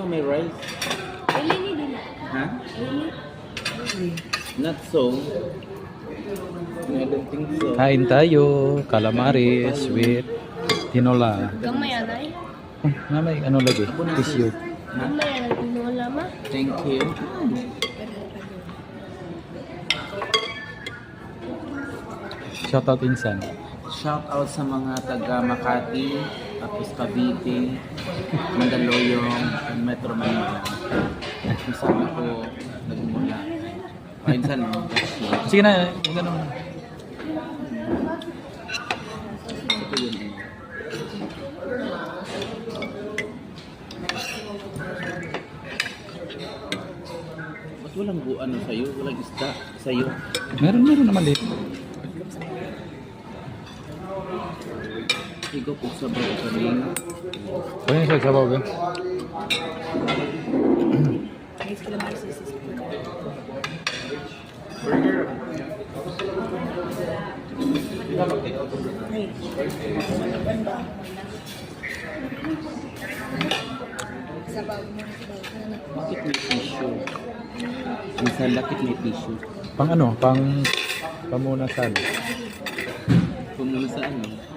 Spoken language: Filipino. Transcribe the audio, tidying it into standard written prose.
may rice. Ilini din. Ha? Ilini. Not so. I don't think so. Kain tayo. Calamares with tinola. Gamay anay. Oh, na may ano lagi? Tissue. Gamay anay tinola ma. Thank you. Shoutout insan. Shout out sa mga taga Makati, tapos Cavite, Mandaluyong, Metro Manila. Kung saan ako nagmula. Minsan, Sige na, yung ganun. ito yun eh. Ba't walang ano sa'yo? Walang isda sa'yo? Meron naman dito. Ikaw po sa bago kami. Pwede siya sa bawal. Bakit may tissue? Minsan lakit may tissue. Pang ano? Pang pamunasan. Kung muna sa ano?